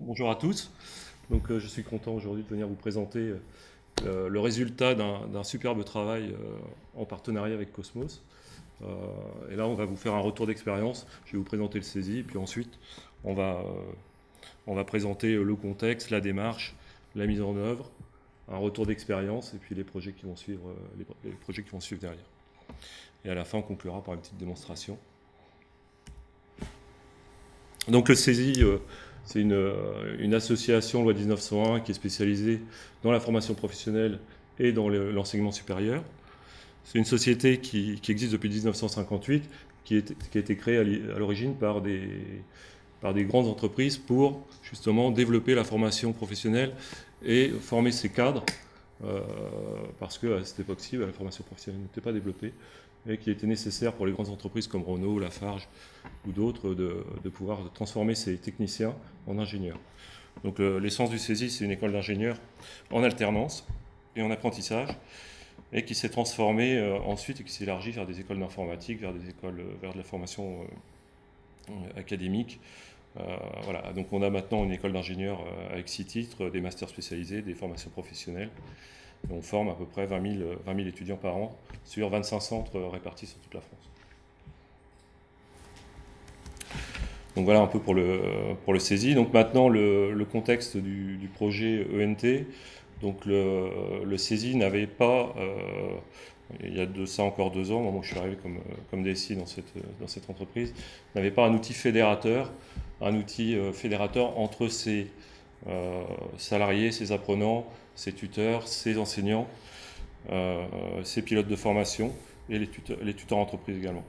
Bonjour à tous. Donc, je suis content aujourd'hui de venir vous présenter le résultat d'un superbe travail en partenariat avec Cosmos. Et là, on va vous faire un retour d'expérience. Je vais vous présenter le saisie, puis ensuite, on va, on va présenter le contexte, la démarche, la mise en œuvre, un retour d'expérience, et puis les projets qui vont suivre, les projets qui vont suivre derrière. Et à la fin, on conclura par une petite démonstration. Donc le CESI, c'est une association loi 1901 qui est spécialisée dans la formation professionnelle et dans l'enseignement supérieur. C'est une société qui existe depuis 1958, qui a été créée à l'origine par des grandes entreprises pour justement développer la formation professionnelle et former ses cadres, parce qu'à cette époque-ci, la formation professionnelle n'était pas développée et qu'il était nécessaire pour les grandes entreprises comme Renault, Lafarge ou d'autres de pouvoir transformer ces techniciens en ingénieurs. Donc l'essence du CESI, c'est une école d'ingénieurs en alternance et en apprentissage, et qui s'est transformée ensuite et qui s'est élargie vers des écoles d'informatique, vers des écoles, vers de la formation académique. Voilà. Donc on a maintenant une école d'ingénieurs avec 6 titres, des masters spécialisés, des formations professionnelles. Et on forme à peu près 20 000 étudiants par an sur 25 centres répartis sur toute la France. Donc voilà un peu pour le CESI. Donc maintenant le contexte du projet ENT. Donc le CESI n'avait pas, il y a de ça encore 2 ans, au moment où je suis arrivé comme DSI dans cette entreprise, n'avait pas un outil fédérateur entre ses salariés, ses apprenants, ses tuteurs, ses enseignants, ses pilotes de formation et les tuteurs entreprises également.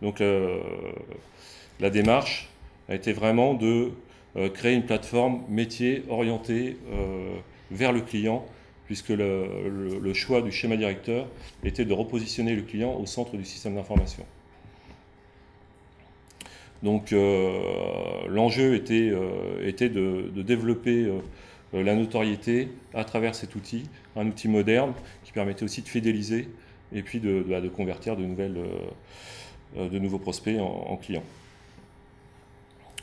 Donc la démarche a été vraiment de créer une plateforme métier orientée vers le client, puisque le choix du schéma directeur était de repositionner le client au centre du système d'information. Donc l'enjeu était de développer la notoriété à travers cet outil, un outil moderne qui permettait aussi de fidéliser et puis de convertir de nouveaux prospects en clients.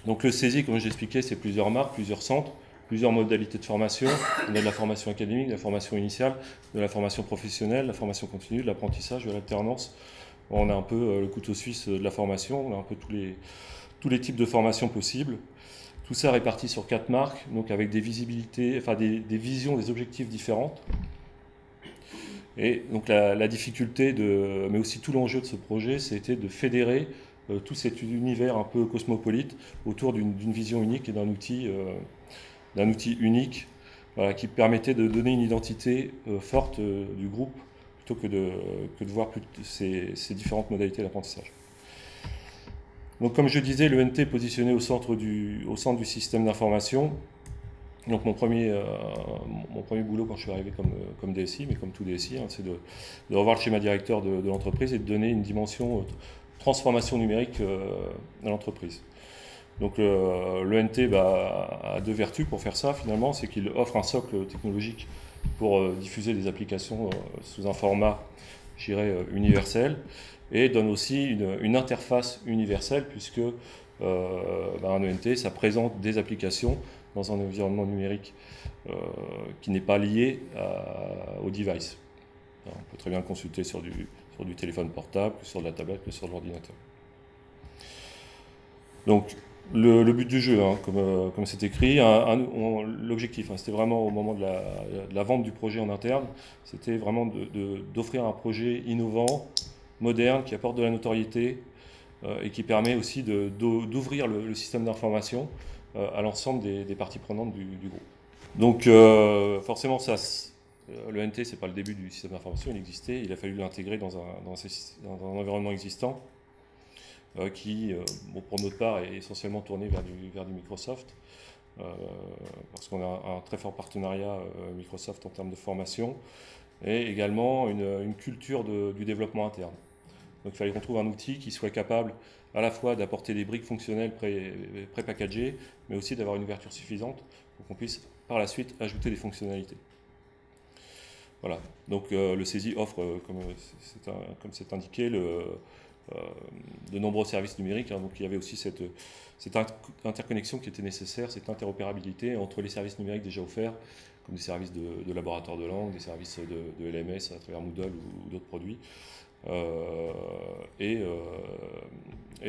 Donc le CESI, comme je l'expliquais, c'est plusieurs marques, plusieurs centres, plusieurs modalités de formation. On a de la formation académique, de la formation initiale, de la formation professionnelle, de la formation continue, de l'apprentissage, de l'alternance. On a un peu le couteau suisse de la formation, on a un peu tous les types de formations possibles. Tout ça réparti sur 4 marques, donc avec des visibilités, enfin des visions, des objectifs différentes. Et donc la difficulté, mais aussi tout l'enjeu de ce projet, c'était de fédérer tout cet univers un peu cosmopolite autour d'une vision unique et d'un outil unique, voilà, qui permettait de donner une identité forte du groupe plutôt que de voir ces différentes modalités d'apprentissage. Donc comme je disais, l'ENT est positionné au centre du système d'information. Donc mon premier boulot quand je suis arrivé comme DSI, mais comme tout DSI, c'est de revoir le schéma directeur de l'entreprise et de donner une dimension transformation numérique à l'entreprise. Donc l'ENT a 2 vertus pour faire ça finalement, c'est qu'il offre un socle technologique pour diffuser des applications sous un format, je dirais, universel, et donne aussi une interface universelle puisque un ENT, ça présente des applications dans un environnement numérique qui n'est pas lié au device. On peut très bien le consulter sur du téléphone portable, que sur de la tablette, que sur de l'ordinateur. Donc le but du jeu, comme c'est écrit, l'objectif, c'était vraiment au moment de la vente du projet en interne, c'était vraiment d'offrir un projet innovant, moderne, qui apporte de la notoriété et qui permet aussi d'ouvrir le système d'information à l'ensemble des parties prenantes du groupe. Donc forcément, l'ENT, c'est pas le début du système d'information, il existait, il a fallu l'intégrer dans un environnement existant qui, pour notre part, est essentiellement tourné vers du Microsoft, parce qu'on a un très fort partenariat Microsoft en termes de formation, et également une culture du développement interne. Donc il fallait qu'on trouve un outil qui soit capable à la fois d'apporter des briques fonctionnelles pré-packagées, mais aussi d'avoir une ouverture suffisante pour qu'on puisse par la suite ajouter des fonctionnalités. Voilà, donc le CESI offre, comme c'est indiqué, de nombreux services numériques, hein. Donc il y avait aussi cette interconnexion qui était nécessaire, cette interopérabilité entre les services numériques déjà offerts, comme des services de laboratoire de langue, des services de LMS à travers Moodle ou d'autres produits, et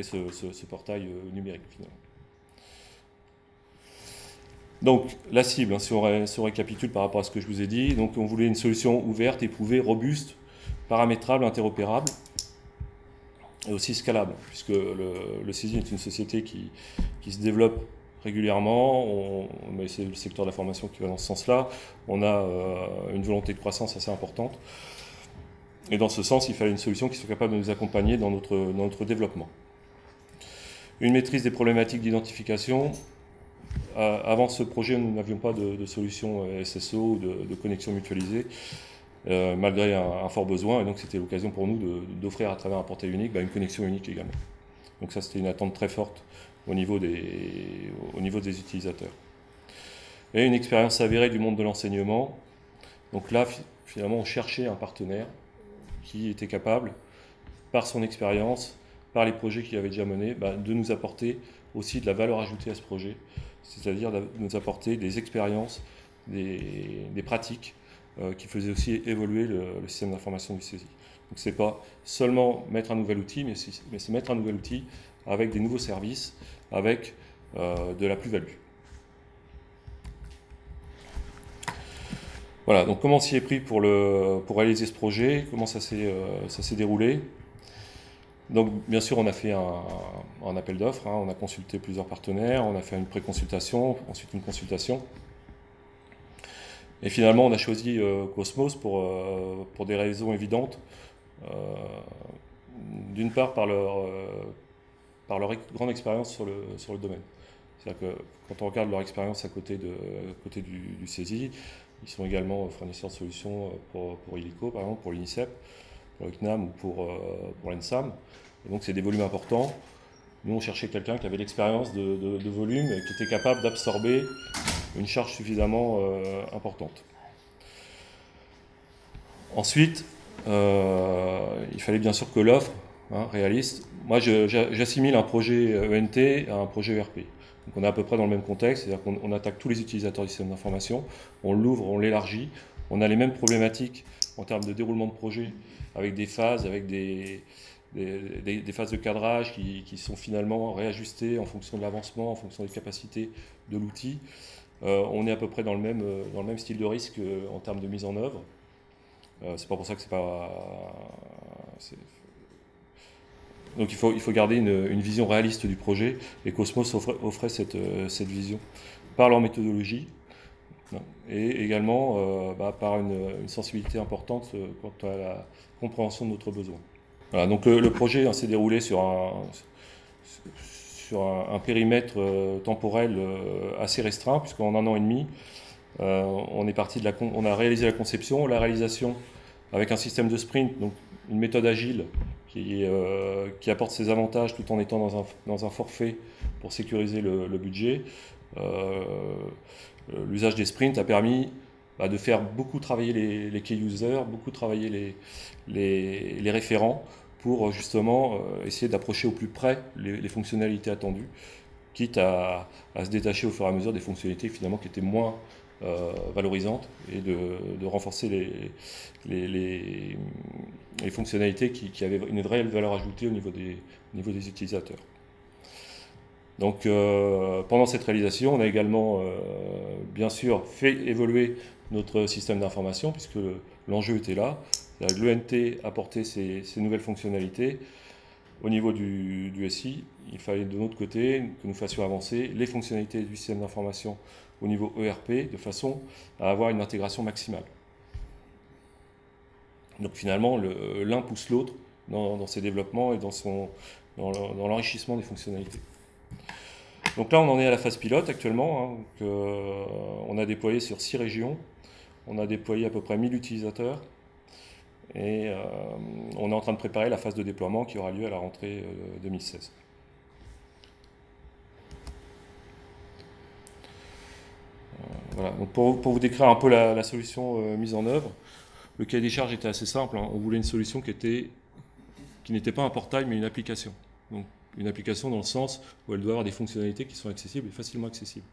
ce portail numérique finalement. Donc la cible, hein, si on récapitule par rapport à ce que je vous ai dit, donc on voulait une solution ouverte, éprouvée, robuste, paramétrable, interopérable, et aussi scalable, puisque le CESI est une société qui se développe régulièrement, mais c'est le secteur de la formation qui va dans ce sens-là, on a une volonté de croissance assez importante, et dans ce sens, il fallait une solution qui soit capable de nous accompagner dans notre développement. Une maîtrise des problématiques d'identification. Avant ce projet, nous n'avions pas de solution SSO ou de connexion mutualisée, malgré un fort besoin, et donc c'était l'occasion pour nous d'offrir à travers un portail unique une connexion unique également. Donc ça, c'était une attente très forte au niveau des utilisateurs. Et une expérience avérée du monde de l'enseignement. Donc là, finalement, on cherchait un partenaire qui était capable, par son expérience, par les projets qu'il avait déjà menés, de nous apporter aussi de la valeur ajoutée à ce projet, c'est-à-dire de nous apporter des expériences, des pratiques qui faisaient aussi évoluer le système d'information du CESI. Donc c'est pas seulement mettre un nouvel outil, mais c'est mettre un nouvel outil avec des nouveaux services, avec de la plus-value. Voilà, donc comment on s'y est pris pour réaliser ce projet, comment ça s'est déroulé. Donc bien sûr on a fait un appel d'offres, hein, on a consulté plusieurs partenaires, on a fait une pré-consultation, ensuite une consultation. Et finalement on a choisi Cosmos pour des raisons évidentes. D'une part par leur grande expérience sur le domaine. C'est-à-dire que quand on regarde leur expérience à côté du CESI, ils sont également fournisseurs de solutions pour Illico, par exemple, pour l'UNICEF, pour le CNAM ou pour l'ENSAM. Et donc c'est des volumes importants. Nous on cherchait quelqu'un qui avait l'expérience de volume et qui était capable d'absorber une charge suffisamment importante. Ensuite, il fallait bien sûr que l'offre, hein, réaliste. Moi j'assimile un projet ENT à un projet ERP. Donc on est à peu près dans le même contexte, c'est-à-dire qu'on attaque tous les utilisateurs du système d'information, on l'ouvre, on l'élargit, on a les mêmes problématiques en termes de déroulement de projet, avec des phases, avec des phases de cadrage qui sont finalement réajustées en fonction de l'avancement, en fonction des capacités de l'outil. On est à peu près dans le même style de risque en termes de mise en œuvre. C'est pas pour ça que c'est pas... Donc il faut garder une vision réaliste du projet, et Cosmos offrait cette vision par leur méthodologie et également par une sensibilité importante quant à la compréhension de notre besoin. Voilà, donc le projet s'est déroulé sur un périmètre temporel assez restreint, puisqu'en 1 an et demi, on a réalisé la conception, la réalisation avec un système de sprint, donc une méthode agile qui apporte ses avantages tout en étant dans un forfait pour sécuriser le budget. L'usage des sprints a permis de faire beaucoup travailler les key users, beaucoup travailler les référents pour justement essayer d'approcher au plus près les fonctionnalités attendues, quitte à se détacher au fur et à mesure des fonctionnalités finalement qui étaient moins valorisantes, et de renforcer les fonctionnalités qui avaient une réelle valeur ajoutée au niveau des utilisateurs. Donc pendant cette réalisation, on a également bien sûr fait évoluer notre système d'information, puisque l'enjeu était là. L'ENT apportait ces nouvelles fonctionnalités. Au niveau du SI, il fallait de notre côté que nous fassions avancer les fonctionnalités du système d'information au niveau ERP de façon à avoir une intégration maximale. Donc finalement, l'un pousse l'autre dans ses développements et dans l'enrichissement des fonctionnalités. Donc là, on en est à la phase pilote actuellement. Hein, on a déployé sur 6 régions. On a déployé à peu près 1000 utilisateurs. Et on est en train de préparer la phase de déploiement qui aura lieu à la rentrée 2016. Voilà. Donc pour vous décrire un peu la solution mise en œuvre, le cahier des charges était assez simple. Hein. On voulait une solution qui qui n'était pas un portail, mais une application. Donc une application dans le sens où elle doit avoir des fonctionnalités qui sont accessibles et facilement accessibles.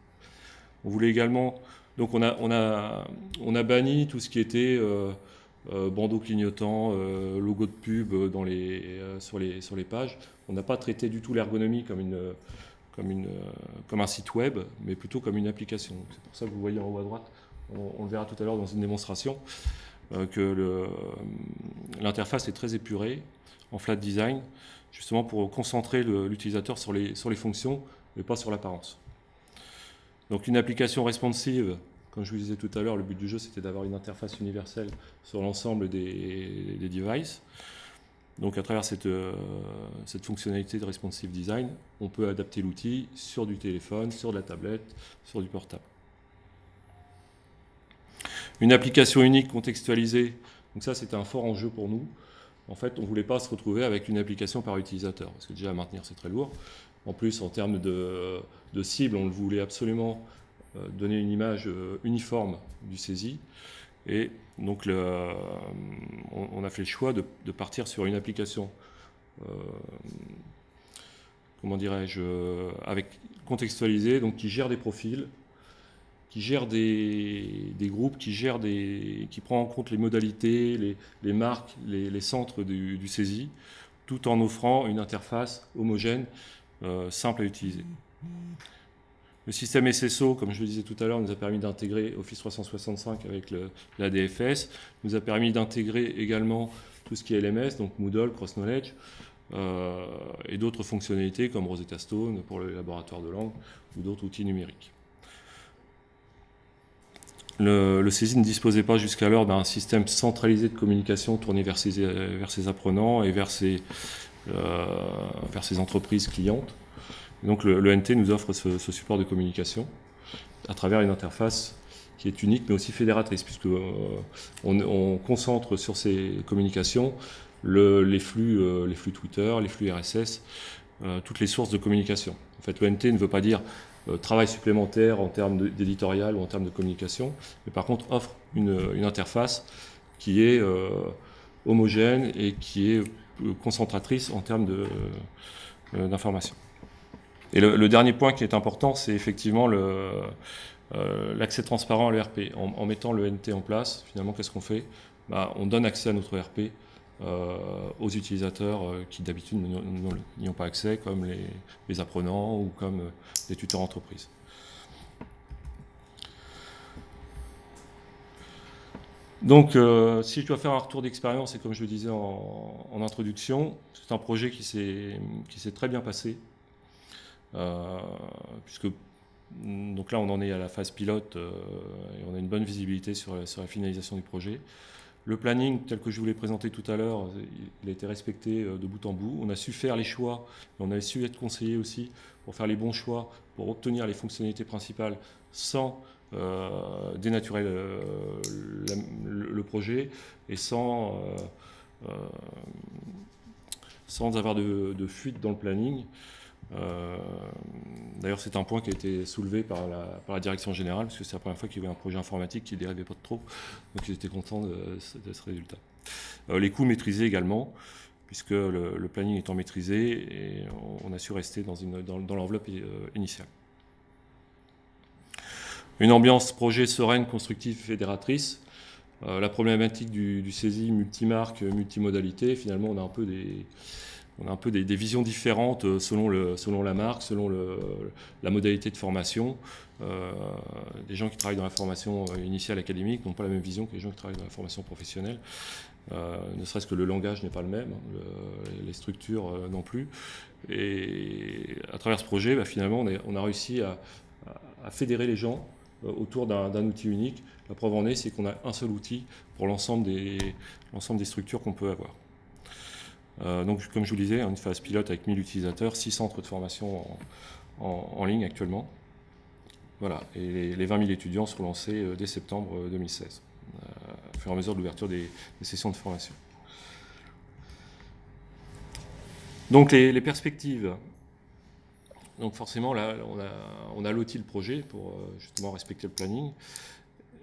On voulait également... Donc on a banni tout ce qui était bandeau clignotant, logo de pub sur les pages. On n'a pas traité du tout l'ergonomie comme un site web, mais plutôt comme une application. C'est pour ça que vous voyez en haut à droite, on le verra tout à l'heure dans une démonstration, que l'interface est très épurée, en flat design, justement pour concentrer l'utilisateur sur les fonctions et pas sur l'apparence. Donc une application responsive, comme je vous disais tout à l'heure, le but du jeu c'était d'avoir une interface universelle sur l'ensemble des devices. Donc à travers cette fonctionnalité de responsive design, on peut adapter l'outil sur du téléphone, sur de la tablette, sur du portable. Une application unique contextualisée, donc ça c'était un fort enjeu pour nous. En fait, on ne voulait pas se retrouver avec une application par utilisateur, parce que déjà à maintenir c'est très lourd. En plus, en termes de cible, on voulait absolument donner une image uniforme du saisie. Et donc, on a fait le choix de partir sur une application, comment dirais-je, contextualisée, donc qui gère des profils, qui gère des groupes, qui prend en compte les modalités, les marques, les centres du saisie, tout en offrant une interface homogène, simple à utiliser. Le système SSO, comme je le disais tout à l'heure, nous a permis d'intégrer Office 365 avec la DFS, nous a permis d'intégrer également tout ce qui est LMS, donc Moodle, Cross Knowledge, et d'autres fonctionnalités comme Rosetta Stone pour le laboratoire de langue ou d'autres outils numériques. Le CESI ne disposait pas jusqu'alors d'un système centralisé de communication tourné vers ses apprenants et vers ses entreprises clientes. Et donc le NT nous offre ce support de communication à travers une interface qui est unique mais aussi fédératrice, puisque on concentre sur ces communications les flux Twitter, les flux RSS, toutes les sources de communication. En fait, le NT ne veut pas dire travail supplémentaire en termes d'éditorial ou en termes de communication, mais par contre offre une interface qui est homogène et qui est concentratrice en termes d'information. Et le dernier point qui est important, c'est effectivement l'accès transparent à l'ERP. En mettant le NT en place, finalement, qu'est-ce qu'on fait ? On donne accès à notre ERP aux utilisateurs qui d'habitude n'y ont pas accès, comme les apprenants ou comme les tuteurs entreprises. Donc, si je dois faire un retour d'expérience, et comme je le disais en introduction, c'est un projet qui s'est très bien passé, puisque donc là on en est à la phase pilote et on a une bonne visibilité sur la finalisation du projet. Le planning, tel que je vous l'ai présenté tout à l'heure, il a été respecté de bout en bout. On a su faire les choix, et on a su être conseillé aussi pour faire les bons choix, pour obtenir les fonctionnalités principales sans dénaturer le projet et sans avoir de fuite dans le planning. D'ailleurs, c'est un point qui a été soulevé par la direction générale, parce que c'est la première fois qu'il y avait un projet informatique qui ne dérivait pas de trop, donc ils étaient contents de ce résultat. Les coûts maîtrisés également, puisque le planning étant maîtrisé, et on a su rester dans l'enveloppe initiale. Une ambiance projet sereine, constructive, fédératrice. La problématique du saisie multimarque, multimodalité, finalement on a un peu des visions différentes selon la marque, selon la modalité de formation. Les gens qui travaillent dans la formation initiale académique n'ont pas la même vision que les gens qui travaillent dans la formation professionnelle. Ne serait-ce que le langage n'est pas le même, les structures non plus. Et à travers ce projet, finalement, on a réussi à fédérer les gens autour d'un outil unique. La preuve en est, c'est qu'on a un seul outil pour l'ensemble des structures qu'on peut avoir. Donc, comme je vous le disais, une phase pilote avec 1000 utilisateurs, 6 centres de formation en ligne actuellement. Voilà, et les 20 000 étudiants seront lancés dès septembre 2016, au fur et à mesure de l'ouverture des sessions de formation. Donc, les perspectives. Donc, forcément, là, on a loti le projet pour justement respecter le planning.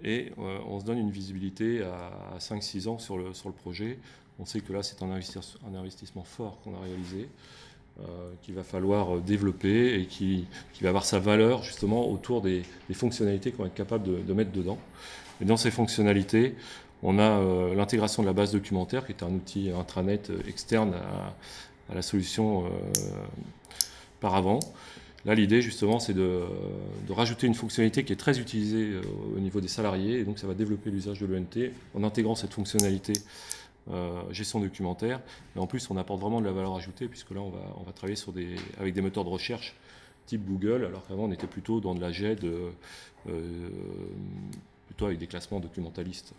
Et on se donne une visibilité à 5-6 ans sur le projet, On sait que là, c'est un investissement fort qu'on a réalisé, qu'il va falloir développer et qui va avoir sa valeur justement autour des fonctionnalités qu'on va être capable de mettre dedans. Et dans ces fonctionnalités, on a l'intégration de la base documentaire, qui est un outil intranet externe à la solution Paravent. Là, l'idée, justement, c'est de rajouter une fonctionnalité qui est très utilisée au niveau des salariés, et donc ça va développer l'usage de l'ENT en intégrant cette fonctionnalité gestion documentaire. Et en plus, on apporte vraiment de la valeur ajoutée, puisque là, on va travailler avec des moteurs de recherche type Google, alors qu'avant, on était plutôt dans de la GED, plutôt avec des classements documentalistes.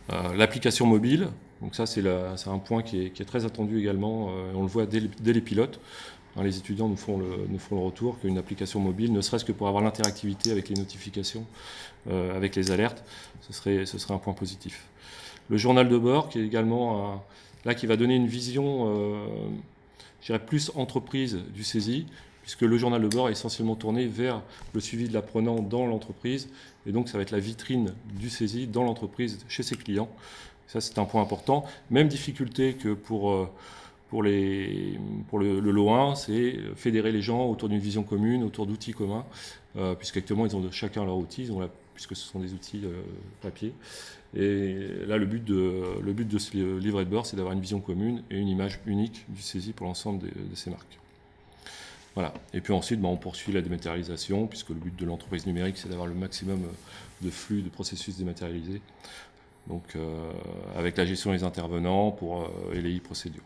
L'application mobile, donc ça, c'est un point qui est très attendu également, on le voit dès les pilotes. Les étudiants nous font le retour qu'une application mobile, ne serait-ce que pour avoir l'interactivité avec les notifications, avec les alertes, ce serait un point positif. Le journal de bord, qui est également là, qui va donner une vision, je dirais plus entreprise du CESI, puisque le journal de bord est essentiellement tourné vers le suivi de l'apprenant dans l'entreprise, et donc ça va être la vitrine du CESI dans l'entreprise, chez ses clients. Ça, c'est un point important. Même difficulté que pour le LO1, c'est fédérer les gens autour d'une vision commune, autour d'outils communs, puisqu'actuellement, ils ont chacun leur outil, puisque ce sont des outils papier. Et là, le but de ce livret de bord, c'est d'avoir une vision commune et une image unique du CESI pour l'ensemble de ces marques. Voilà. Et puis ensuite, on poursuit la dématérialisation, puisque le but de l'entreprise numérique, c'est d'avoir le maximum de flux, de processus dématérialisés, donc avec la gestion des intervenants et les e-procédures.